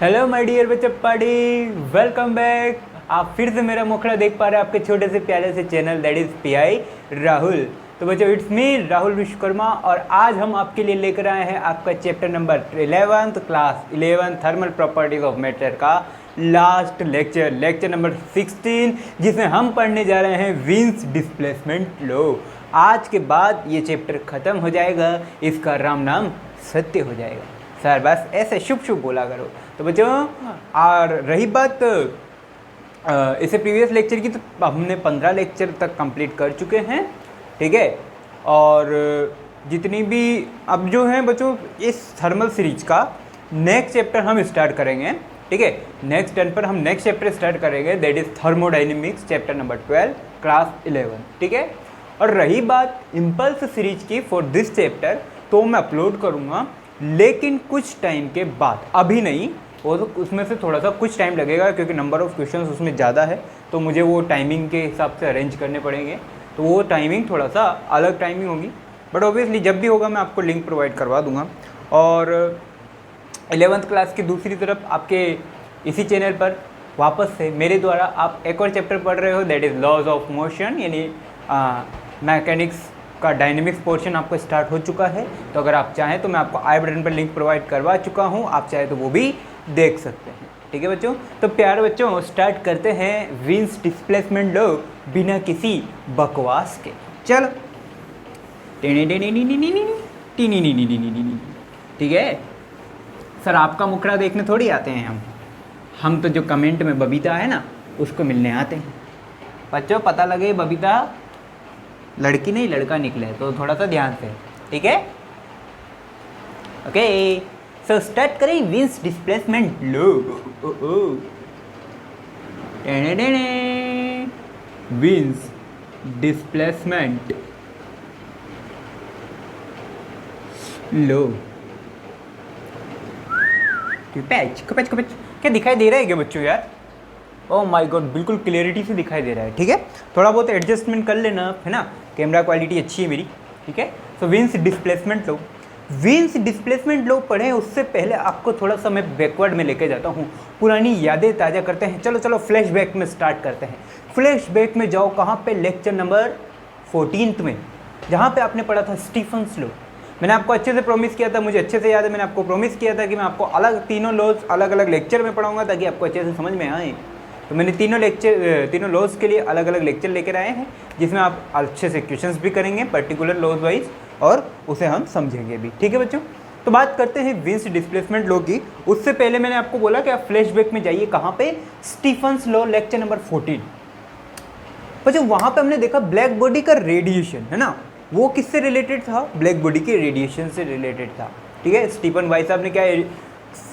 Hello my dear बच्चप्पाड़ी, welcome back. आप फिर से मेरा मुखड़ा देख पा रहे हैं आपके छोटे से प्यारे से channel that is pi Rahul. तो बच्चों, इट्स मी राहुल विश्वकर्मा और आज हम आपके लिए लेकर आए हैं आपका chapter number 11th class 11 thermal properties of matter का लास्ट लेक्चर नंबर 16, जिसमें हम पढ़ने जा रहे हैं विंस डिस्प्लेसमेंट लॉ। आज के बाद ये चैप्टर ख़त्म हो जाएगा, इसका राम नाम सत्य हो जाएगा। सर बस ऐसे शुभ शुभ बोला करो। तो बच्चों, और रही बात इसे प्रीवियस लेक्चर की, तो हमने 15 लेक्चर तक कंप्लीट कर चुके हैं, ठीक है। और जितनी भी अब जो है बच्चों, इस थर्मल सीरीज का नेक्स्ट चैप्टर हम स्टार्ट करेंगे, ठीक है। नेक्स्ट टर्न पर हम नेक्स्ट चैप्टर स्टार्ट करेंगे, that is thermodynamics chapter number 12 class 11, ठीक है। और रही बात इम्पल्स सीरीज की फॉर दिस चैप्टर, तो मैं अपलोड करूँगा लेकिन कुछ टाइम के बाद, अभी नहीं। वो तो उसमें से थोड़ा सा कुछ टाइम लगेगा क्योंकि नंबर ऑफ़ क्वेश्चंस उसमें ज़्यादा है, तो मुझे वो टाइमिंग के हिसाब से अरेंज करने पड़ेंगे। तो वो टाइमिंग थोड़ा सा अलग टाइमिंग होगी, बट ऑब्वियसली जब भी होगा मैं आपको लिंक प्रोवाइड करवा दूंगा। और 11th क्लास की दूसरी तरफ आपके इसी चैनल पर वापस से मेरे द्वारा आप एक और चैप्टर पढ़ रहे हो, that is laws of motion, यानी मैकेनिक्स का डायनेमिक्स पोर्शन आपको स्टार्ट हो चुका है। तो अगर आप चाहें तो मैं आपको आई बटन पर लिंक प्रोवाइड करवा चुका हूं, आप चाहे तो वो भी देख सकते हैं, ठीक है बच्चों। तो प्यारे बच्चों, स्टार्ट करते हैं विंस डिस्प्लेसमेंट लॉ बिना किसी बकवास के। चलो, ठीक है। सर आपका मुखड़ा देखने थोड़ी आते हैं हम तो जो कमेंट में बबीता है ना, उसको मिलने आते हैं। बच्चों पता लगे बबीता लड़की नहीं लड़का निकले, तो थोड़ा सा ध्यान से, ठीक है। ओके, सो स्टार्ट करें wins displacement law. Wien's displacement law. क्या दिखाई दे रहा है क्या बच्चों यार? ओह माय गॉड, बिल्कुल क्लियरिटी से दिखाई दे रहा है, ठीक है। थोड़ा बहुत एडजस्टमेंट कर लेना आप, है ना। कैमरा क्वालिटी अच्छी है मेरी, ठीक है। So Wien's displacement law, Wien's displacement law पढ़ें उससे पहले आपको थोड़ा सा मैं बैकवर्ड में लेके जाता हूँ, पुरानी यादें ताज़ा करते हैं। चलो फ्लैशबैक में स्टार्ट करते हैं। फ्लैशबैक में जाओ कहाँ पे? लेक्चर नंबर 14 में, जहाँ पे आपने पढ़ा था स्टीफन्स लॉ। मैंने आपको अच्छे से प्रॉमिस किया था, मुझे अच्छे से याद है, मैंने आपको प्रॉमिस किया था कि मैं आपको तीनों लॉज अलग अलग लेक्चर में पढ़ाऊंगा ताकि आपको अच्छे से समझ में आए। तो मैंने तीनों लॉज के लिए अलग अलग लेक्चर लेकर आए हैं, जिसमें आप अच्छे से क्वेश्चंस भी करेंगे पर्टिकुलर लॉज वाइज, और उसे हम समझेंगे भी, ठीक है बच्चों। तो बात करते हैं विंस डिस्प्लेसमेंट लॉ की। उससे पहले मैंने आपको बोला कि आप फ्लैशबैक में जाइए, कहाँ पे? Stefan's law, lecture number 14। बच्चों वहाँ पे हमने देखा ब्लैक बॉडी का रेडिएशन, है ना, वो किससे रिलेटेड था? ब्लैक बॉडी के रेडिएशन से रिलेटेड था, ठीक है। स्टीफन भाई साहब ने क्या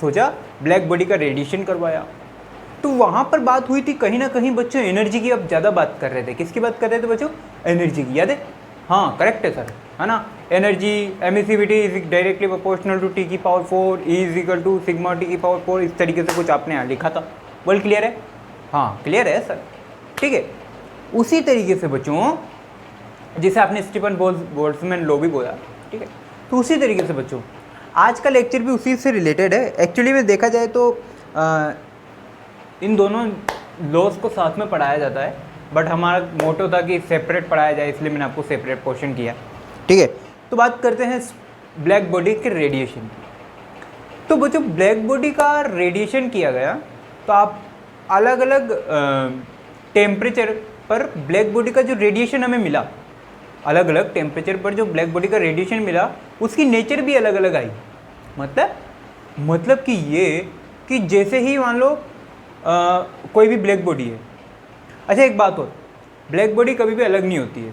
सोचा? ब्लैक बॉडी का रेडिएशन करवाया। तो वहाँ पर बात हुई थी कहीं ना कहीं बच्चों एनर्जी की। अब ज़्यादा बात कर रहे थे, किसकी बात कर रहे थे बच्चों? एनर्जी की, याद है? हाँ करेक्ट है सर, है ना। Energy emissivity is directly proportional to T की power 4 is equal to sigma T की पावर 4, इस तरीके से कुछ आपने यहाँ लिखा था। वर्ड क्लियर है? हाँ क्लियर है सर, ठीक है। उसी तरीके से बच्चों जिसे आपने स्टीफन बोल्ट्जमैन लॉ भी बोला, ठीक है। तो उसी तरीके से बच्चों आज का लेक्चर भी उसी से रिलेटेड है। एक्चुअली में देखा जाए तो इन दोनों लॉज को साथ में पढ़ाया जाता है, बट हमारा मोटो था कि सेपरेट पढ़ाया जाए, इसलिए मैंने आपको सेपरेट पोर्शन किया, ठीक है। तो बात करते हैं ब्लैक बॉडी के रेडिएशन की। तो बच्चों ब्लैक बॉडी का रेडिएशन किया गया, तो आप अलग अलग टेम्परेचर पर ब्लैक बॉडी का जो रेडिएशन हमें मिला, अलग अलग टेम्परेचर पर जो ब्लैक बॉडी का रेडिएशन मिला, उसकी नेचर भी अलग अलग आई। मतलब कि ये कि जैसे ही मान लो कोई भी ब्लैक बॉडी है। अच्छा एक बात और, ब्लैक बॉडी कभी भी अलग नहीं होती है।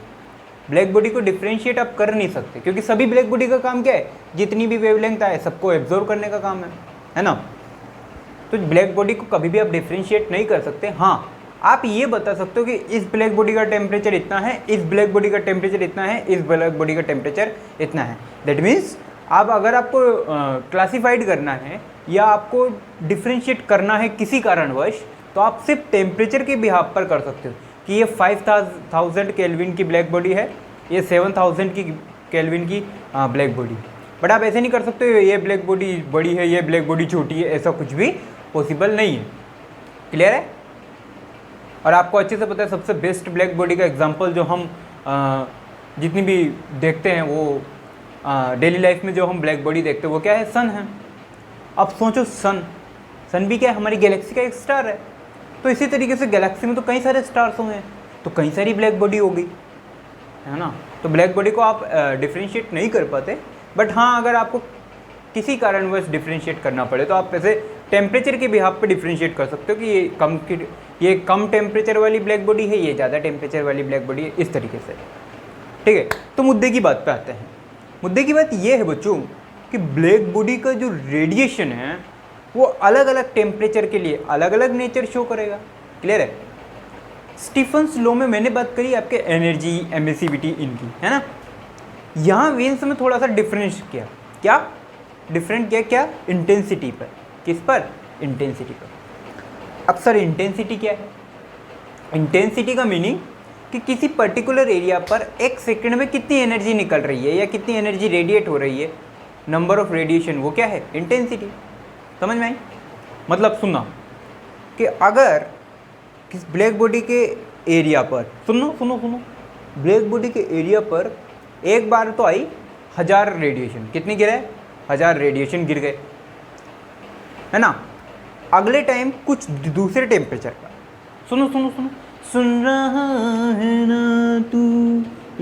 ब्लैक बॉडी को डिफ्रेंशिएट आप कर नहीं सकते, क्योंकि सभी ब्लैक बॉडी का काम क्या है? जितनी भी वेवलेंथ आए सबको एब्जॉर्व करने का काम है ना। तो ब्लैक बॉडी को कभी भी आप डिफ्रेंशिएट नहीं कर सकते। हाँ, आप ये बता सकते हो कि इस ब्लैक बॉडी का टेम्परेचर इतना है, इस ब्लैक बॉडी का टेम्परेचर इतना है, इस ब्लैक बॉडी का टेम्परेचर इतना है। दैट मीन्स आप अगर आपको क्लासीफाइड करना है या आपको डिफ्रेंशिएट करना है किसी कारणवश, तो आप सिर्फ टेम्परेचर के बिहाफ पर कर सकते हो कि ये 5000 केल्विन की ब्लैक बॉडी है, ये 7000 की केल्विन की ब्लैक बॉडी। बट आप ऐसे नहीं कर सकते ये ब्लैक बॉडी बड़ी है, ये ब्लैक बॉडी छोटी है, ऐसा कुछ भी पॉसिबल नहीं है। क्लियर है? और आपको अच्छे से पता है सबसे बेस्ट ब्लैक बॉडी का एग्जांपल जो हम जितनी भी देखते हैं वो डेली लाइफ में जो हम ब्लैक बॉडी देखते हैं वो क्या है? सन है। अब सोचो सन भी क्या है? हमारी गैलेक्सी का एक स्टार है। तो इसी तरीके से गैलेक्सी में तो कई सारे स्टार्स होंगे, तो कई सारी ब्लैक बॉडी होगी, है ना। तो ब्लैक बॉडी को आप डिफ्रेंशिएट नहीं कर पाते, बट हाँ अगर आपको किसी कारणवश डिफ्रेंशिएट करना पड़े तो आप ऐसे टेम्परेचर के बिहाफ पे डिफ्रेंशिएट कर सकते हो कि ये कम टेम्परेचर वाली ब्लैक बॉडी है, ये ज़्यादा टेम्परेचर वाली ब्लैक बॉडी है, इस तरीके से। ठीक है, तो मुद्दे की बात पे आते हैं। मुद्दे की बात ये है बच्चों कि ब्लैक बॉडी का जो रेडिएशन है वो अलग अलग टेम्परेचर के लिए अलग अलग नेचर शो करेगा। क्लियर है? स्टीफन्स लॉ में मैंने बात करी आपके एनर्जी, एमिसिविटी इनकी, है ना। यहाँ वेन्स में थोड़ा सा डिफरेंस किया। क्या डिफरेंट किया? क्या? इंटेंसिटी पर। किस पर? इंटेंसिटी पर। अब सर इंटेंसिटी क्या है? इंटेंसिटी का मीनिंग कि किसी पर्टिकुलर एरिया पर एक सेकंड में कितनी एनर्जी निकल रही है या कितनी एनर्जी रेडिएट हो रही है, नंबर ऑफ रेडिएशन, वो क्या है? इंटेंसिटी। समझ में आई? मतलब सुनना कि अगर किस ब्लैक बॉडी के एरिया पर, सुनो ब्लैक बॉडी के एरिया पर एक बार तो आई 1000 रेडिएशन, कितनी गिरे? 1000 रेडिएशन गिर गए, है ना। अगले टाइम कुछ दूसरे टेम्परेचर पर, सुनो सुन रहा है ना तू,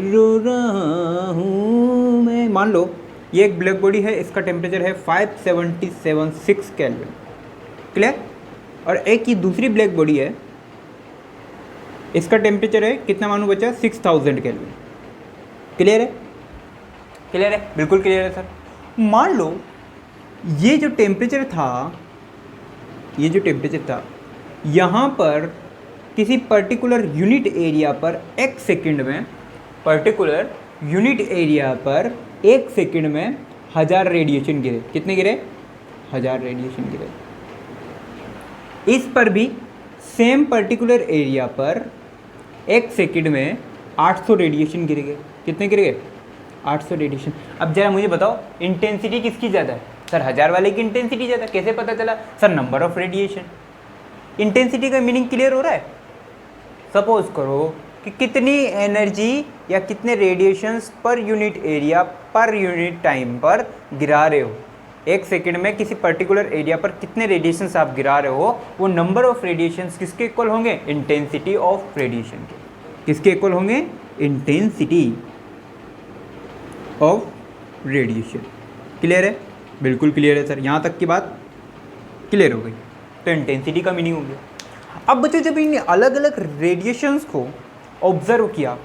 रो रहा हूँ मैं। मान लो ये एक ब्लैक बॉडी है, इसका टेम्परेचर है 5776 केल्विन। क्लियर? और एक ही दूसरी ब्लैक बॉडी है, इसका टेम्परेचर है कितना मालूम बचा? 6000 केल्विन। क्लियर है? क्लियर है? बिल्कुल क्लियर है सर। मान लो ये जो टेम्परेचर था यहाँ पर किसी पर्टिकुलर यूनिट एरिया पर एक सेकंड में, पर्टिकुलर यूनिट एरिया पर एक सेकंड में 1000 रेडिएशन गिरे। कितने गिरे? 1000 रेडिएशन गिरे। इस पर भी सेम पर्टिकुलर एरिया पर एक सेकंड में 800 रेडिएशन गिर गए। कितने गिर गए? 800 रेडिएशन। अब जरा मुझे बताओ इंटेंसिटी किसकी ज़्यादा है? सर 1000 वाले की इंटेंसिटी ज़्यादा। कैसे पता चला? Sir number of radiation. Intensity का मीनिंग क्लियर हो रहा है? सपोज करो कि कितनी एनर्जी या कितने radiations per unit area per unit time पर गिरा रहे हो, एक सेकंड में किसी पर्टिकुलर एरिया पर कितने रेडिएशंस आप गिरा रहे हो, वो नंबर ऑफ रेडिएशंस किसके इक्वल होंगे? इंटेंसिटी ऑफ रेडिएशन के। किसके इक्वल होंगे? Intensity of radiation. क्लियर है? बिल्कुल क्लियर है सर। यहाँ तक की बात क्लियर हो गई। तो इंटेंसिटी का मीनिंग हो गया। अब बच्चों जब इन अलग अलग रेडिएशंस को ऑब्जर्व किया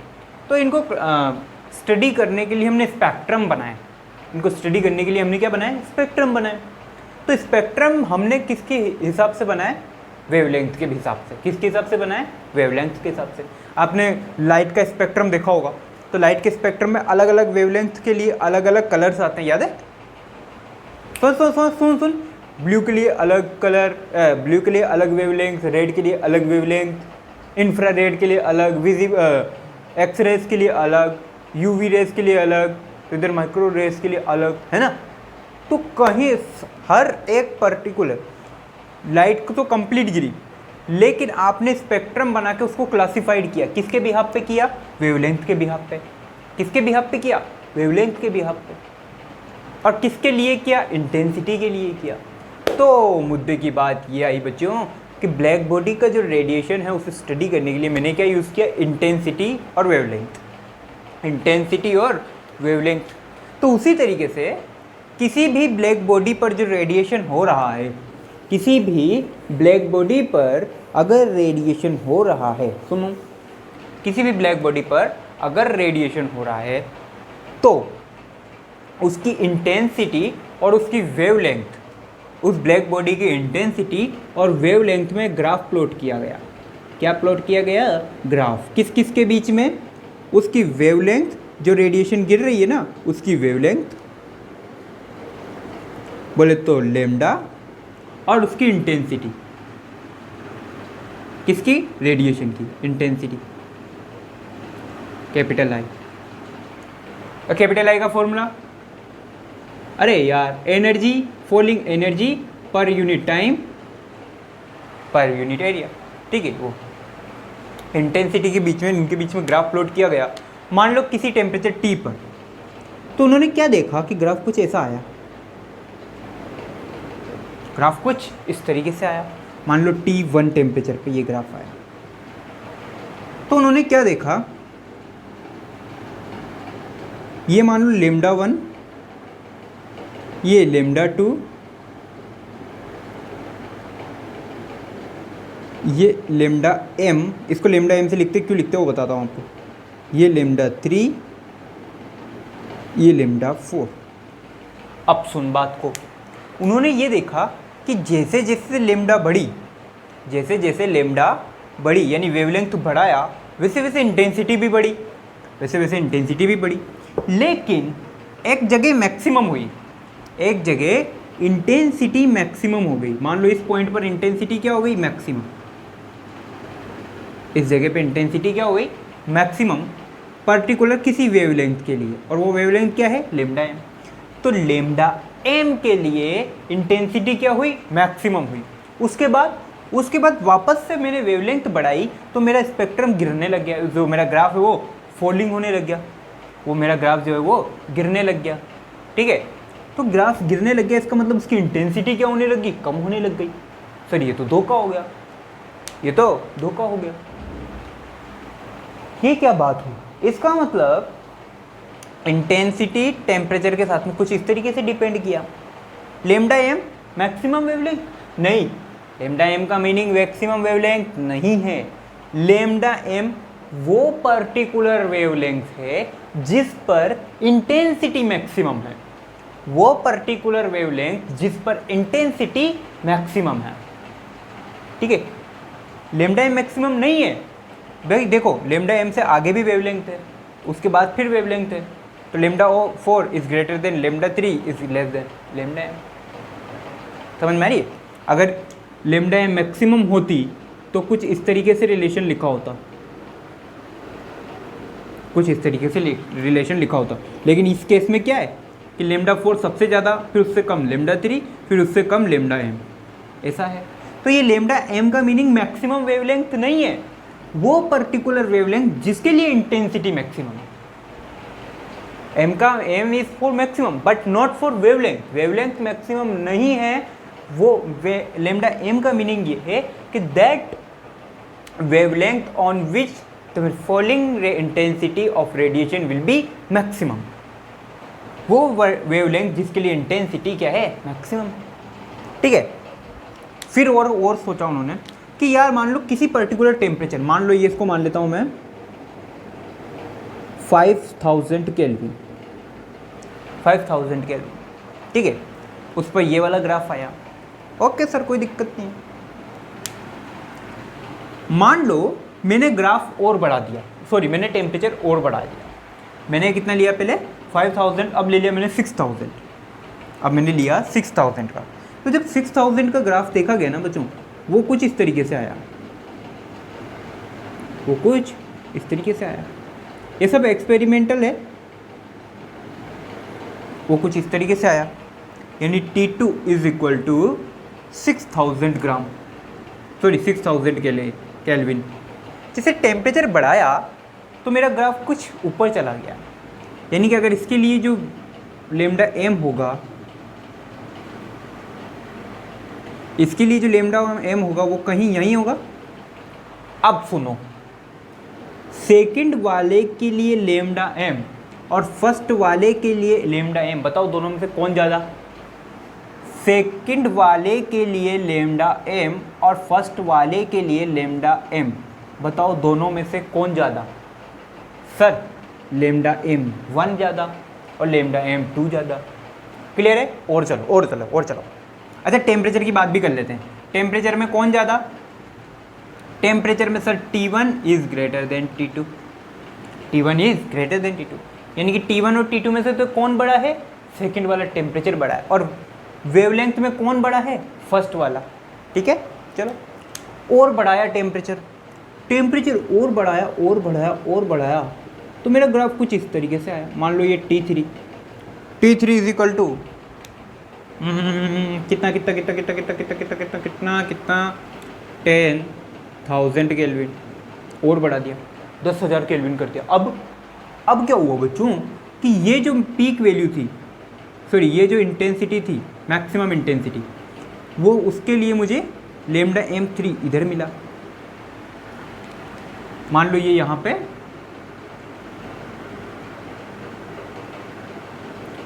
तो इनको स्टडी करने के लिए हमने स्पेक्ट्रम बनाए। इनको स्टडी करने के लिए हमने क्या बनाया? स्पेक्ट्रम बनाए। तो स्पेक्ट्रम हमने किसके हिसाब से बनाया? वेवलेंथ के हिसाब से। किसके हिसाब से बनाए? वेवलेंथ के हिसाब से। आपने लाइट का स्पेक्ट्रम देखा होगा, तो लाइट के स्पेक्ट्रम में अलग अलग वेवलेंथ के लिए अलग अलग कलर्स आते हैं, याद है? सुन ब्लू के लिए अलग कलर, ब्लू के लिए अलग वेवलेंथ, रेड के लिए अलग वेवलेंथ, इंफ्रारेड के लिए अलग, एक्स रेज के लिए अलग, यूवी रेज के लिए अलग, इधर माइक्रो रेज के लिए अलग, है ना। तो कहीं हर एक पर्टिकुलर लाइट को तो कंप्लीट गिरी, लेकिन आपने स्पेक्ट्रम बना के उसको क्लासिफाइड किया। किसके बिहाफ पे किया? वेवलेंथ के बिहाफ पे। किसके बिहाफ पे किया? वेवलेंथ के बिहाफ पे। और किसके लिए किया? इंटेंसिटी के लिए किया। तो मुद्दे की बात ये आई बच्चों कि ब्लैक बॉडी का जो रेडिएशन है उसे स्टडी करने के लिए मैंने क्या यूज़ किया? इंटेंसिटी और वेवलेंथ। इंटेंसिटी और वेवलेंथ। तो उसी तरीके से किसी भी ब्लैक बॉडी पर जो रेडिएशन हो रहा है, किसी भी ब्लैक बॉडी पर अगर रेडिएशन हो रहा है, सुनो, किसी भी ब्लैक बॉडी पर अगर रेडिएशन हो रहा है तो उसकी इंटेंसिटी और उसकी वेवलेंथ, उस ब्लैक बॉडी की इंटेंसिटी और वेवलेंथ में ग्राफ प्लॉट किया गया। क्या प्लॉट किया गया? ग्राफ। किस किस के बीच में? उसकी वेवलेंथ, जो रेडिएशन गिर रही है ना उसकी वेवलेंथ बोले तो लैम्डा, और उसकी इंटेंसिटी, किसकी? रेडिएशन की इंटेंसिटी, कैपिटल आई। और कैपिटल आई का फॉर्मूला, अरे यार, energy, falling energy per unit time per unit area. ठीक है, वो इंटेंसिटी के बीच में, इनके बीच में ग्राफ प्लॉट किया गया, मान लो किसी टेम्परेचर T पर। तो उन्होंने क्या देखा कि ग्राफ कुछ ऐसा आया, ग्राफ कुछ इस तरीके से आया। मान लो T1 टेम्परेचर पे ये ग्राफ आया, तो उन्होंने क्या देखा, ये मान लो λ1, ये λ2, ये λm, इसको λm से लिखते क्यों लिखते हैं वो बताता हूँ आपको। ये λ3, ये λ4। अब सुन बात को, उन्होंने ये देखा कि जैसे जैसे लैम्डा बढ़ी, जैसे जैसे लैम्डा बढ़ी यानी वेवलेंथ बढ़ाया, वैसे वैसे इंटेंसिटी भी बढ़ी, वैसे वैसे इंटेंसिटी भी बढ़ी। लेकिन एक जगह मैक्सिमम हुई, एक जगह इंटेंसिटी मैक्सिमम हो गई। मान लो इस पॉइंट पर इंटेंसिटी क्या हो गई, मैक्सिमम। इस जगह पे इंटेंसिटी क्या हो गई, मैक्सिमम, पर्टिकुलर किसी वेवलेंथ के लिए, और वो वेवलेंथ क्या है, लैम्डा एम। तो लैम्डा एम के लिए इंटेंसिटी क्या हुई, मैक्सिमम हुई। उसके बाद वापस से मैंने वेवलेंथ बढ़ाई तो मेरा स्पेक्ट्रम गिरने लग गया, जो मेरा ग्राफ है वो फॉलिंग होने लग गया, वो मेरा ग्राफ जो है वो गिरने लग गया। ठीक है, तो ग्राफ गिरने लग गया, इसका मतलब उसकी इंटेंसिटी क्या होने लगी, कम होने लग गई। सर ये तो धोखा हो गया, ये तो धोखा हो गया। ये क्या बात हुई, इसका मतलब इंटेंसिटी टेम्परेचर के साथ में कुछ इस तरीके से डिपेंड किया। लैम्डा एम मैक्सिमम वेवलेंथ नहीं, लैम्डा एम का मीनिंग मैक्सिमम वेवलेंथ नहीं है। लैम्डा एम वो पर्टिकुलर वेवलेंथ है जिस पर इंटेंसिटी मैक्सिमम है, वो पर्टिकुलर वेवलेंथ जिस पर इंटेंसिटी मैक्सिमम है। ठीक है, लैम्डा एम मैक्सिमम नहीं है भाई। देखो लैम्डा एम से आगे भी वेवलेंथ है, उसके बाद फिर वेवलेंथ है, तो λ4 is greater than λ3 is less than lambda M. समझ में आ रही है? अगर लैम्डा एम मैक्सिमम होती तो कुछ इस तरीके से रिलेशन लिखा होता, कुछ इस तरीके से रिलेशन लिखा होता। लेकिन इस केस में क्या है कि λ4 सबसे ज़्यादा, फिर उससे कम λ3, फिर उससे कम लैम्डा एम, ऐसा है। तो ये लैम्डा एम का मीनिंग मैक्सिमम वेवलेंथ नहीं है, वो पर्टिकुलर वेवलेंथ जिसके लिए इंटेंसिटी मैक्सिमम है। एम का m is for maximum but not for wavelength, wavelength maximum नहीं है वो। लैम्डा एम का मीनिंग ये है कि that wavelength on which the falling intensity of radiation will be maximum, वो वेवलेंथ जिसके लिए इंटेंसिटी क्या है, मैक्सिमम। ठीक है, फिर और सोचा उन्होंने कि यार मान लो किसी पर्टिकुलर टेम्परेचर, मान लो ये इसको मान लेता हूँ मैं 5000 केल्विन, 5000 केल्विन। ठीक है, उस पर ये वाला ग्राफ आया, ओके सर कोई दिक्कत नहीं। मान लो मैंने ग्राफ और बढ़ा दिया, सॉरी मैंने टेम्परेचर और बढ़ा दिया। मैंने कितना लिया पहले 5000, अब ले लिया मैंने 6000, अब मैंने लिया 6000 का। तो जब 6000 का ग्राफ देखा गया ना बच्चों, वो कुछ इस तरीके से आया, वो कुछ इस तरीके से आया। ये सब एक्सपेरिमेंटल है, वो कुछ इस तरीके से आया, यानी T2 is equal to 6000 gram, sorry 6000 kelvin. जैसे टेम्परेचर बढ़ाया तो मेरा ग्राफ कुछ ऊपर चला गया, यानी कि अगर इसके लिए जो लैम्डा एम होगा, इसके लिए जो लैम्डा एम होगा वो कहीं यहीं होगा। अब सुनो, सेकंड वाले के लिए लैम्डा एम और फर्स्ट वाले के लिए लैम्डा एम, बताओ दोनों में से कौन ज़्यादा? सेकंड वाले के लिए लैम्डा एम और फर्स्ट वाले के लिए लैम्डा एम, बताओ दोनों में से कौन ज़्यादा? सर लैम्डा एम 1 ज़्यादा और लैम्डा एम 2 ज़्यादा। क्लियर है? और चलो। अच्छा टेम्परेचर की बात भी कर लेते हैं। टेम्परेचर में कौन ज़्यादा? टेम्परेचर में sir T1 is greater than T2, T1 is greater than T2, यानी कि T1 और T2 में से तो कौन बड़ा है? सेकंड वाला टेम्परेचर बड़ा है। और वेवलेंथ में कौन बड़ा है? फर्स्ट वाला। ठीक है, चलो और बढ़ाया टेम्परेचर और बढ़ाया तो मेरा ग्राफ कुछ इस तरीके से आया। मान लो ये T3 इज इक्वल टू कितना 10,000 केल्विन और बढ़ा दिया, 10,000 केल्विन कर दिया। अब क्या हुआ बच्चों कि ये जो पीक वैल्यू थी, सॉरी ये जो इंटेंसिटी थी, मैक्सिमम इंटेंसिटी, वो उसके लिए मुझे लेमडा m3 इधर मिला। मान लो ये यहाँ पे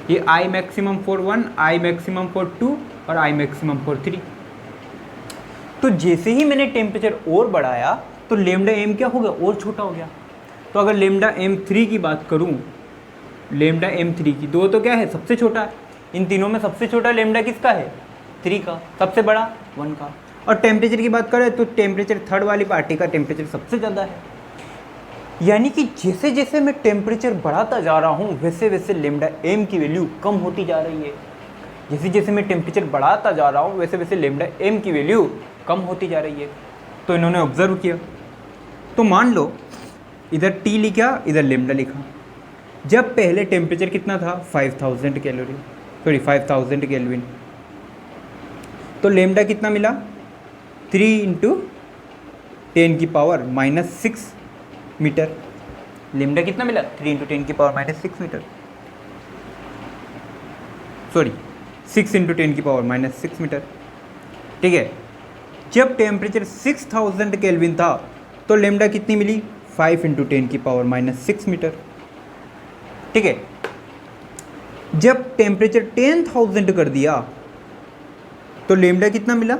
ये I maximum for 1, I maximum for 2 और I मैक्सिमम फॉर 3। तो जैसे ही मैंने टेम्परेचर और बढ़ाया तो लेमडा m क्या हो गया, और छोटा हो गया। तो अगर लेमडा m3 की बात करूं, लेमडा m3 की, दो तो क्या है, सबसे छोटा है। इन तीनों में सबसे छोटा लेमडा किसका है, 3 का, सबसे बड़ा 1 का। और टेम्परेचर की बात करें तो टेम्परेचर थर्ड वाली पार्टी का टेम्परेचर सबसे ज़्यादा है। यानी कि जैसे जैसे मैं टेम्परेचर बढ़ाता जा रहा हूँ वैसे वैसे लेमडा m की वैल्यू कम होती जा रही है। जैसे जैसे मैं टेम्परेचर बढ़ाता जा रहा हूँ वैसे वैसे लेमडा m की वैल्यू कम होती जा रही है। तो इन्होंने ऑब्जर्व किया। तो मान लो इधर T लिखा, इधर लेमडा लिखा। जब पहले टेम्परेचर कितना था, 5000 कैलोरी, सॉरी 5000 केल्विन, तो लेमडा कितना मिला, 3 × 10⁻⁻6 मीटर। लेमडा कितना मिला, 3 × 10⁻⁻6 मीटर, सॉरी 6 × 10⁻⁻6 मीटर। ठीक है। जब टेम्परेचर 6000 केल्विन था तो लेमडा कितनी मिली, 5 × 10⁻⁻6 मीटर। ठीक है। जब टेम्परेचर 10,000 कर दिया तो लेमडा कितना मिला,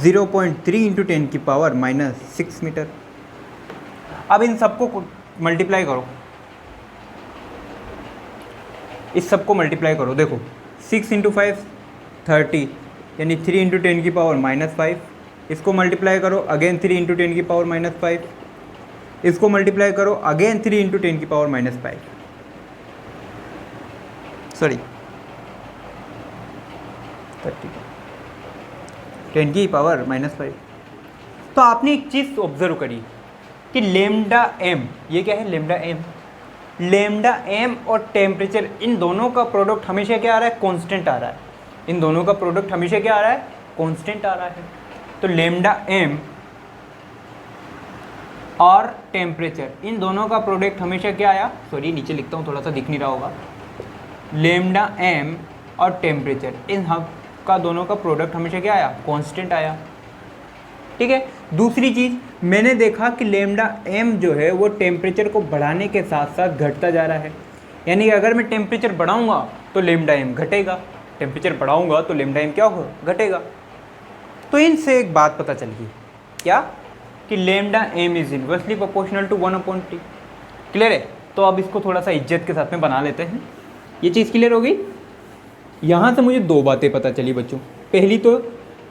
0.3 × 10⁻⁻6 मीटर। अब इन सबको मल्टीप्लाई करो, इस सबको मल्टीप्लाई करो। देखो 6 × 5 30, यानी 3 × 10⁻⁻5। इसको मल्टीप्लाई करो, अगेन 3 × 10⁻⁻5। इसको मल्टीप्लाई करो, अगेन 3 × 10⁻⁻5, सॉरी 10⁻⁻5। तो आपने एक चीज़ ऑब्जर्व करी कि लेमडा m, ये क्या है, लेमडा m, लेमडा m और टेम्परेचर, इन दोनों का प्रोडक्ट हमेशा क्या आ रहा है, कांस्टेंट आ रहा है। इन दोनों का प्रोडक्ट हमेशा क्या आ रहा है, कांस्टेंट आ रहा है। तो लेमडा m और टेम्परेचर, इन दोनों का प्रोडक्ट हमेशा क्या आया, सॉरी नीचे लिखता हूँ, थोड़ा सा दिख नहीं रहा होगा। लेमडा m और टेम्परेचर, इन हब का दोनों का प्रोडक्ट हमेशा क्या आया, कांस्टेंट आया। ठीक है। दूसरी चीज़ मैंने देखा कि लेमडा m जो है वो टेम्परेचर को बढ़ाने के साथ साथ घटता जा रहा है। यानी कि अगर मैं टेम्परेचर बढ़ाऊंगा तो लेमडा m घटेगा, टेम्परेचर बढ़ाऊंगा तो लेमडा m क्या होगा, घटेगा। तो इनसे एक बात पता चल गई, क्या, कि lambda m is inversely proportional to 1/T। Clear है। तो अब इसको थोड़ा सा इज्जत के साथ में बना लेते हैं। ये चीज़ क्लियर हो गई। यहाँ से मुझे दो बातें पता चली बच्चों। पहली तो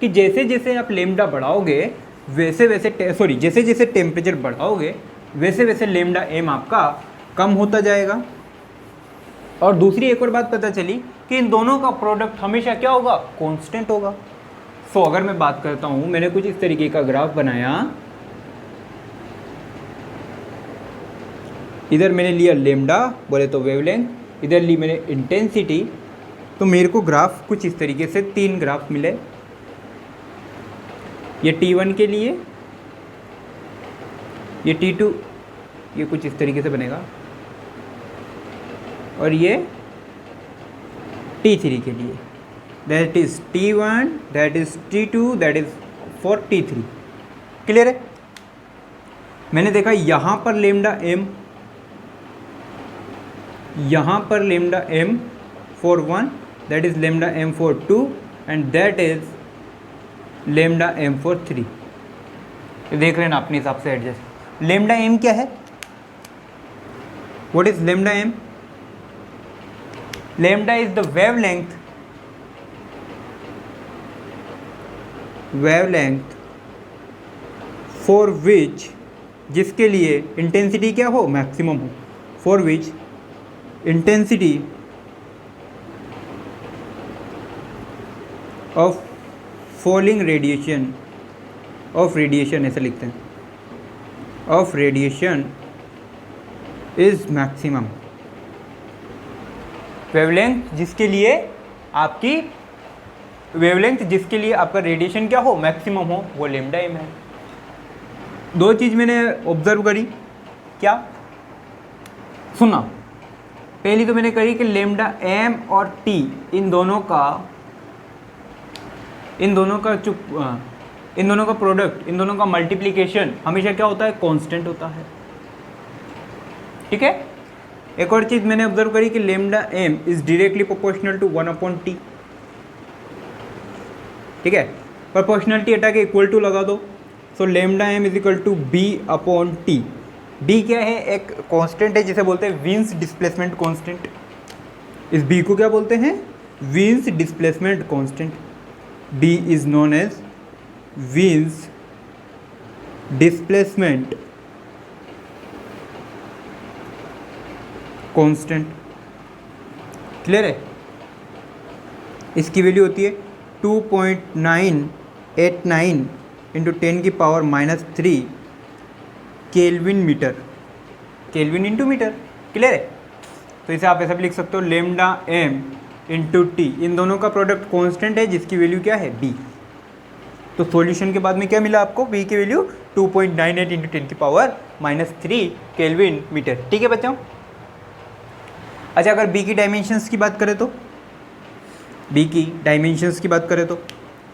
कि जैसे जैसे आप लेमडा बढ़ाओगे वैसे वैसे, सॉरी जैसे जैसे टेम्परेचर बढ़ाओगे वैसे वैसे लेमडा m आपका कम होता जाएगा। और दूसरी एक और बात पता चली कि इन दोनों का प्रोडक्ट हमेशा क्या होगा, कांस्टेंट होगा। सो अगर मैं बात करता हूँ, मैंने कुछ इस तरीके का ग्राफ बनाया। इधर मैंने लिया लेमडा, बोले तो वेवलेंथ, इधर ली मैंने इंटेंसिटी। तो मेरे को ग्राफ कुछ इस तरीके से 3 ग्राफ मिले। ये T1 के लिए, ये T2, ये कुछ इस तरीके से बनेगा, और ये T3 के लिए, that is T1, that is T2, that is for T3। Clear है। मैंने देखा यहाँ पर लेमडा m, यहाँ पर lambda m for 1, that is lambda m for 2, and that is lambda m for 3। देख रहे हैं ना अपने हिसाब से एडजस्ट। लेमडा m क्या है, what is lambda m? Lambda is the wavelength for which, जिसके लिए इंटेंसिटी क्या हो, मैक्सिमम हो, for which intensity of falling radiation, of radiation ऐसे लिखते हैं, of radiation is maximum. Wavelength जिसके लिए आपकी वेवलेंथ जिसके लिए आपका रेडिएशन क्या हो, मैक्सिमम हो, वो लेमडा एम है। दो चीज़ मैंने ऑब्जर्व करी, क्या सुना, पहली तो मैंने करी कि लेमडा एम और टी इन दोनों का प्रोडक्ट, इन दोनों का मल्टीप्लिकेशन हमेशा क्या होता है, कांस्टेंट होता है। ठीक है। एक और चीज़ मैंने ऑब्जर्व करी कि lambda m is directly proportional to 1/t। ठीक है, प्रोपोर्शनलिटी हटा के इक्वल टू लगा दो, so lambda m is equal to b/t। b क्या है, एक कांस्टेंट है जिसे बोलते हैं विन्स डिस्प्लेसमेंट कांस्टेंट। इस b को क्या बोलते हैं, Wien's displacement constant. b is known as Wien's displacement constant. Clear है। इसकी वैल्यू होती है 2.989 into 10⁻³ kelvin metre, kelvin into metre. Clear है। तो इसे आप ऐसा भी लिख सकते हो, लेमडा एम इंटू टी, इन दोनों का प्रोडक्ट कांस्टेंट है जिसकी वैल्यू क्या है, बी। तो सॉल्यूशन के बाद में क्या मिला आपको, बी की वैल्यू 2.98 इंटू 10⁻³ केल्विन मीटर। ठीक है बच्चों। अच्छा, अगर बी की डायमेंशंस की बात करें तो, बी की डायमेंशंस की बात करें तो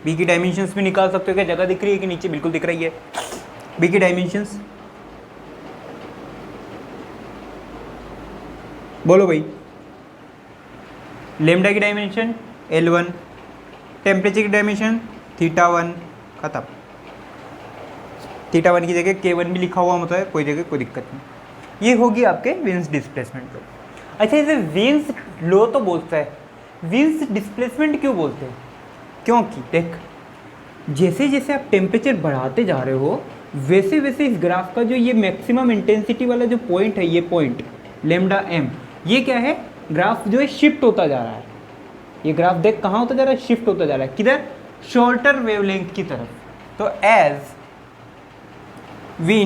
बी की डायमेंशंस भी निकाल सकते हो। क्या जगह दिख रही है कि नीचे बिल्कुल दिख रही है। बी की डायमेंशंस बोलो भाई। लेमडा की डायमेंशन L1, टेम्परेचर की डायमेंशन θ1, खत्म। θ1 की जगह K1 भी लिखा हुआ होता है, कोई जगह कोई दिक्कत नहीं। ये होगी आपके विन्स डिस्प्लेसमेंट लो। अच्छा, इसे विन्स लो तो बोलता है, विन्स डिस्प्लेसमेंट क्यों बोलते हैं, क्योंकि देख जैसे जैसे आप टेम्परेचर बढ़ाते जा रहे हो वैसे वैसे इस ग्राफ का जो ये मैक्सिमम इंटेंसिटी वाला जो पॉइंट है, ये पॉइंट लेमडा एम, ये क्या है, ग्राफ जो है शिफ्ट होता जा रहा है। ये ग्राफ देख कहाँ होता जा रहा है, शिफ्ट होता जा रहा है, किधर, शॉर्टर वेवलेंथ की तरफ। तो as we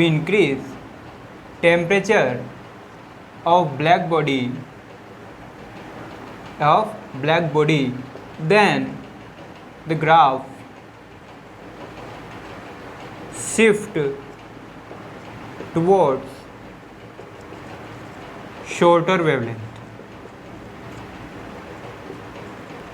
increase temperature of black body then the graph shift towards shorter wavelength।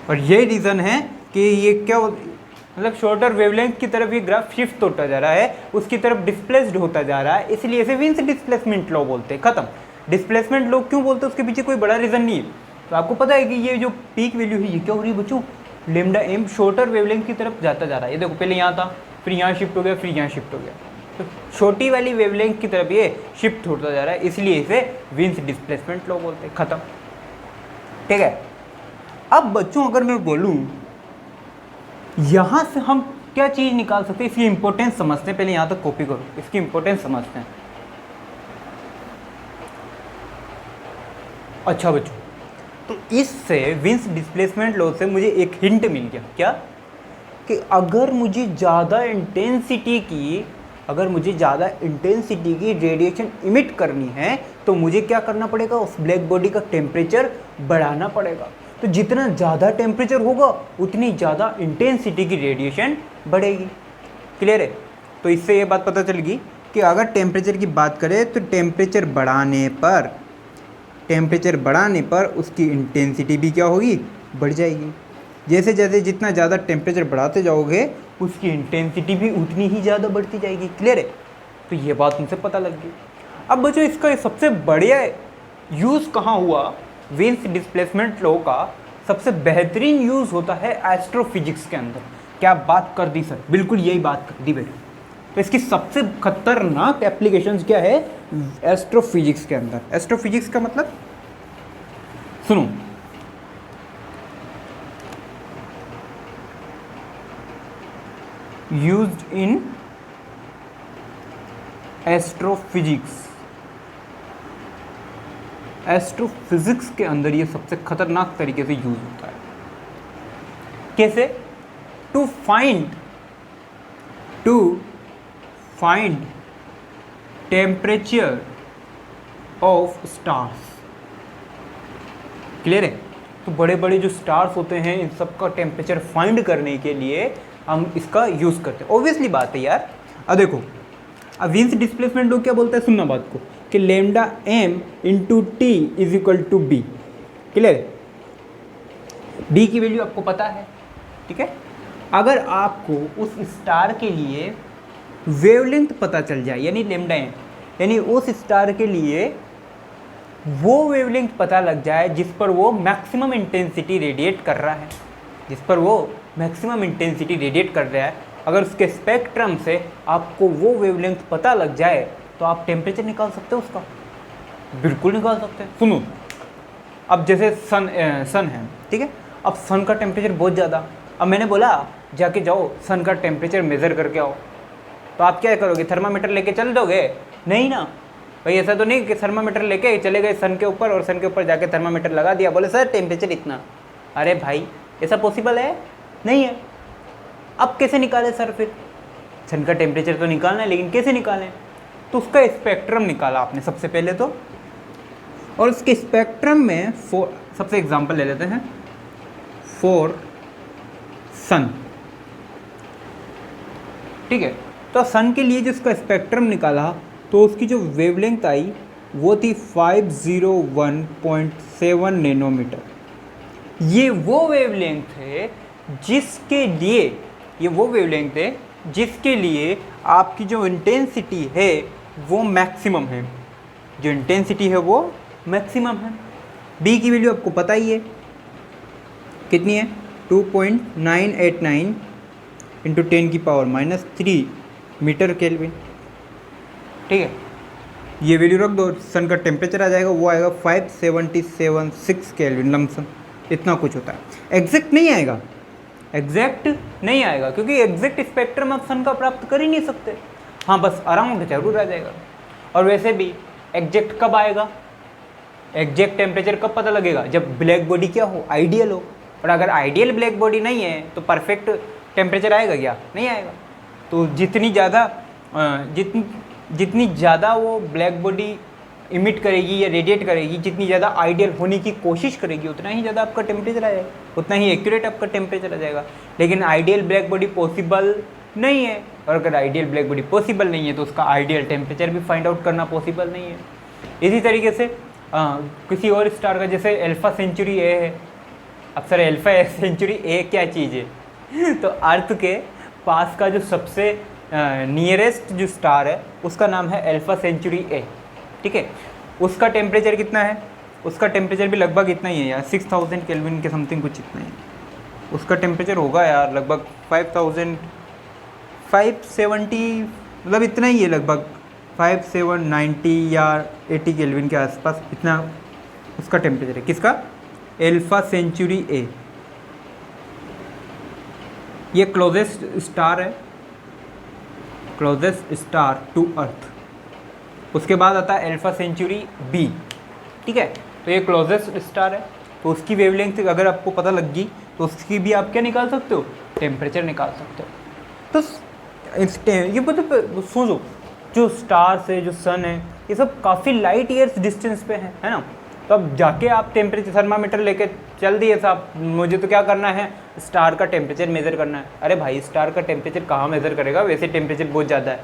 और यही रीज़न है कि ये क्या मतलब शॉर्टर वेवलेंथ की तरफ ये ग्राफ शिफ्ट होता जा रहा है, उसकी तरफ डिस्प्लेस्ड होता जा रहा है, इसलिए इसे विन्स डिस्प्लेसमेंट लॉ बोलते हैं। खत्म। डिस्प्लेसमेंट लॉ क्यों बोलते हैं, उसके पीछे कोई बड़ा रीज़न नहीं है। तो आपको पता है कि ये जो पीक वैल्यू है ये क्या हो रही है बच्चों, लेमडा एम शॉर्टर वेवलेंथ की तरफ जाता जा रहा है। ये देखो पहले यहाँ था, फिर यहाँ शिफ्ट हो गया, फिर यहाँ शिफ्ट हो गया, तो छोटी वाली वेवलेंथ की तरफ ये शिफ्ट होता जा रहा है, इसलिए इसे विन्स डिस्प्लेसमेंट लॉ बोलते हैं। खत्म। ठीक है। अब बच्चों अगर मैं बोलूँ यहाँ से हम क्या चीज़ निकाल सकते हैं, इसकी इंपॉर्टेंस समझते हैं। पहले यहाँ तक कॉपी करो, इसकी इंपॉर्टेंस समझते हैं। अच्छा बच्चों, तो इससे विन्स डिस्प्लेसमेंट लॉ से मुझे एक हिंट मिल गया, क्या, कि अगर मुझे ज़्यादा इंटेंसिटी की रेडिएशन इमिट करनी है तो मुझे क्या करना पड़ेगा, उस ब्लैक बॉडी का टेम्परेचर बढ़ाना पड़ेगा। तो जितना ज़्यादा टेम्परेचर होगा उतनी ज़्यादा इंटेंसिटी की रेडिएशन बढ़ेगी। क्लियर है। तो इससे ये बात पता चलेगी कि अगर टेम्परेचर की बात करें तो टेम्परेचर बढ़ाने पर उसकी इंटेंसिटी भी क्या होगी, बढ़ जाएगी। जैसे जैसे जितना ज़्यादा टेम्परेचर बढ़ाते जाओगे उसकी इंटेंसिटी भी उतनी ही ज़्यादा बढ़ती जाएगी। क्लियर है। तो ये बात मुझे पता लग गई। अब बच्चों इसका सबसे बढ़िया यूज़ कहाँ हुआ, विन्स डिस्प्लेसमेंट लॉ का सबसे बेहतरीन यूज़ होता है एस्ट्रोफिजिक्स के अंदर। क्या बात कर दी सर, बिल्कुल यही बात कर दी बेटा। तो इसकी सबसे खतरनाक एप्लीकेशंस क्या है, एस्ट्रोफिजिक्स के अंदर। एस्ट्रोफिजिक्स का मतलब सुनो, यूज्ड इन एस्ट्रोफिजिक्स के अंदर ये सबसे खतरनाक तरीके से यूज होता है। कैसे, to find temperature of stars. Clear है? तो बड़े बड़े जो स्टार्स होते हैं इन सब का टेम्परेचर फाइंड करने के लिए हम इसका यूज़ करते हैं। ऑब्वियसली बात है यार। अब देखो, अब विंस डिस्प्लेसमेंट लो क्या बोलता है, सुनना बात को, कि lambda m into T is equal to B. Clear है? बी की वैल्यू आपको पता है, ठीक है। अगर आपको उस स्टार के लिए वेवलेंथ पता चल जाए, यानी लेमडा एम, यानी उस स्टार के लिए वो वेवलेंथ पता लग जाए जिस पर वो मैक्सिमम इंटेंसिटी रेडिएट कर रहा है, जिस पर वो मैक्सिमम इंटेंसिटी रेडिएट कर रहा है, अगर उसके स्पेक्ट्रम से आपको वो वेवलेंथ पता लग जाए तो आप टेम्परेचर निकाल सकते हो उसका, बिल्कुल निकाल सकते हैं। सुनो, अब जैसे सन है, ठीक है। अब सन का टेम्परेचर बहुत ज़्यादा, अब मैंने बोला जाके जाओ सन का टेम्परेचर मेज़र करके आओ, तो आप क्या करोगे, थर्मामीटर लेके चल दोगे? नहीं ना भाई, ऐसा तो नहीं कि थर्मामीटर लेके चले गए सन के ऊपर और सन के ऊपर जाके थर्मामीटर लगा दिया, बोले सर टेम्परेचर इतना। अरे भाई ऐसा पॉसिबल है? नहीं है। अब कैसे निकाले सर? फिर सन का टेम्परेचर तो निकालना है, लेकिन कैसे निकालें? तो उसका स्पेक्ट्रम निकाला आपने सबसे पहले तो, और उसके स्पेक्ट्रम में सबसे एग्जांपल ले लेते हैं, फॉर सन, ठीक है। तो सन के लिए जो उसका स्पेक्ट्रम निकाला तो उसकी जो वेवलेंथ आई वो थी 501.7 नैनोमीटर। ये वो वेवलेंथ है जिसके लिए, ये वो वेवलेंथ है जिसके लिए आपकी जो इंटेंसिटी है वो मैक्सिमम है, जो इंटेंसिटी है वो मैक्सिमम है। बी की वैल्यू आपको पता ही है कितनी है, 2.989 इंटू 10⁻³ मीटर केल्विन, ठीक है। ये वैल्यू रख दो, सन का टेम्परेचर आ जाएगा, वो आएगा 5776 केल्विन लमसम, इतना कुछ होता है। एग्जैक्ट नहीं आएगा, एग्जैक्ट नहीं आएगा, क्योंकि एग्जैक्ट स्पेक्ट्रम आप सन का प्राप्त कर ही नहीं सकते। हाँ बस अराउंड जरूर आ जाएगा। और वैसे भी एग्जैक्ट कब आएगा, एग्जैक्ट टेम्परेचर कब पता लगेगा, जब ब्लैक बॉडी क्या हो, आइडियल हो। और अगर आइडियल ब्लैक बॉडी नहीं है तो परफेक्ट टेम्परेचर आएगा क्या? नहीं आएगा। तो जितनी ज़्यादा वो ब्लैक बॉडी इमिट करेगी या रेडिएट करेगी, जितनी ज़्यादा आइडियल होने की कोशिश करेगी, उतना ही ज़्यादा आपका टेम्परेचर आएगा, उतना ही एक्यूरेट आपका टेम्परेचर आ जाएगा। लेकिन आइडियल ब्लैक बॉडी पॉसिबल नहीं है, और अगर आइडियल ब्लैक बॉडी पॉसिबल नहीं है तो उसका आइडियल टेम्परेचर भी फाइंड आउट करना पॉसिबल नहीं है। इसी तरीके से किसी और स्टार का, जैसे अल्फा सेंचुरी ए है। अब सर अल्फा सेंचुरी ए क्या चीज़ है? तो अर्थ के पास का जो सबसे नियरेस्ट जो स्टार है उसका नाम है अल्फा सेंचुरी ए, ठीक है। उसका टेम्परेचर कितना है? उसका टेम्परेचर भी लगभग इतना ही है यार, 6000 केल्विन के समथिंग कुछ इतना ही उसका टेम्परेचर होगा यार, लगभग 5570, मतलब इतना ही है, लगभग 5790 या 80 केल्विन के आसपास, इतना उसका टेम्परेचर है। किसका? Alpha Centauri A. ये क्लोजेस्ट स्टार है, क्लोजेस्ट स्टार टू अर्थ। उसके बाद आता है अल्फा सेंचुरी बी, ठीक है। तो ये क्लोजेस्ट स्टार है, तो उसकी वेवलेंथ अगर आपको पता लग गई तो उसकी भी आप क्या निकाल सकते हो, टेम्परेचर निकाल सकते हो। तो ये मतलब सोचो, जो स्टार्स है, जो सन है, ये सब काफ़ी लाइट ईयर्स डिस्टेंस पे है ना। तो अब जाके आप टेम्परेचर थर्मामीटर लेके चल दिए साहब, मुझे तो क्या करना है, स्टार का टेम्परेचर मेज़र करना है। अरे भाई स्टार का टेम्परेचर कहाँ मेज़र करेगा, वैसे टेम्परेचर बहुत ज़्यादा है,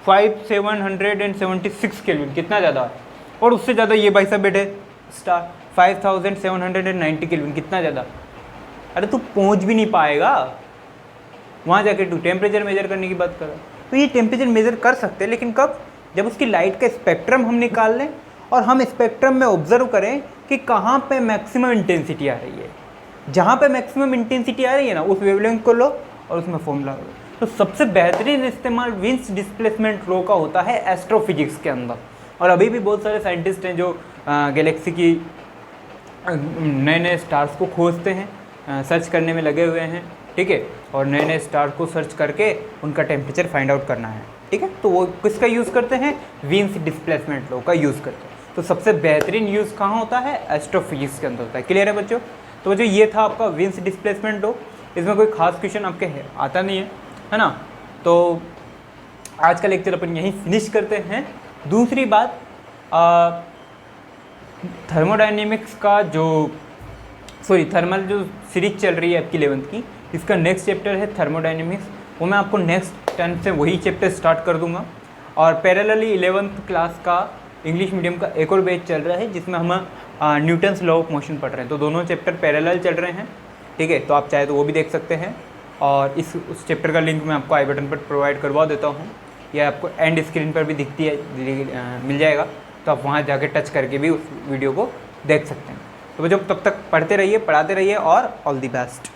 5776 केल्विन, कितना ज़्यादा है। और उससे ज़्यादा ये भाई साहब बैठे स्टार 5790 केल्विन, कितना ज़्यादा। अरे तू पहुँच भी नहीं पाएगा वहाँ जाके, तू टेम्परेचर मेज़र करने की बात कर रहा है। तो ये टेम्परेचर मेज़र कर सकते हैं, लेकिन कब? जब उसकी लाइट का स्पेक्ट्रम हम निकाल लें और हम स्पेक्ट्रम में ऑब्जर्व करें कि कहाँ पे मैक्सिमम इंटेंसिटी आ रही है। जहाँ पे मैक्सिमम इंटेंसिटी आ रही है ना, उस वेवलेंथ को लो और उसमें फॉर्मूला लो। तो सबसे बेहतरीन इस्तेमाल विंस डिस्प्लेसमेंट लो का होता है एस्ट्रोफिजिक्स के अंदर। और अभी भी बहुत सारे साइंटिस्ट हैं जो गैलेक्सी की नए नए स्टार्स को खोजते हैं, सर्च करने में लगे हुए हैं, ठीक है। और नए नए स्टार को सर्च करके उनका टेम्परेचर फाइंड आउट करना है, ठीक है। तो वो किसका यूज़ करते हैं? विंस डिस्प्लेसमेंट लो का यूज़ करते हैं। तो सबसे बेहतरीन यूज़ कहाँ होता है? एस्ट्रोफिजिक्स के अंदर होता है। क्लियर है बच्चों? तो बच्चों ये था आपका विंस डिस्प्लेसमेंट लो। इसमें कोई खास क्वेश्चन आपके आता नहीं है ना। तो आज का लेक्चर अपन यहीं फिनिश करते हैं। दूसरी बात, थर्मोडायनेमिक्स का थर्मल जो सीरीज चल रही है आपकी 11th की, इसका नेक्स्ट चैप्टर है थर्मोडायनेमिक्स। वो मैं आपको नेक्स्ट टर्म से वही चैप्टर स्टार्ट कर दूंगा। और पैरेलली 11th क्लास का इंग्लिश मीडियम का एक और बैच चल रहा है जिसमें हम न्यूटन्स लॉ ऑफ मोशन पढ़ रहे हैं। तो दोनों चैप्टर पैरेलल चल रहे हैं, ठीक है। तो आप चाहे तो वो भी देख सकते हैं। और उस चैप्टर का लिंक मैं आपको आई बटन पर प्रोवाइड करवा देता हूँ, या आपको एंड स्क्रीन पर भी दिखती है, मिल जाएगा। तो आप वहाँ जाके टच करके भी उस वीडियो को देख सकते हैं। तो बच्चों तब तक पढ़ते रहिए, पढ़ाते रहिए और ऑल दी बेस्ट।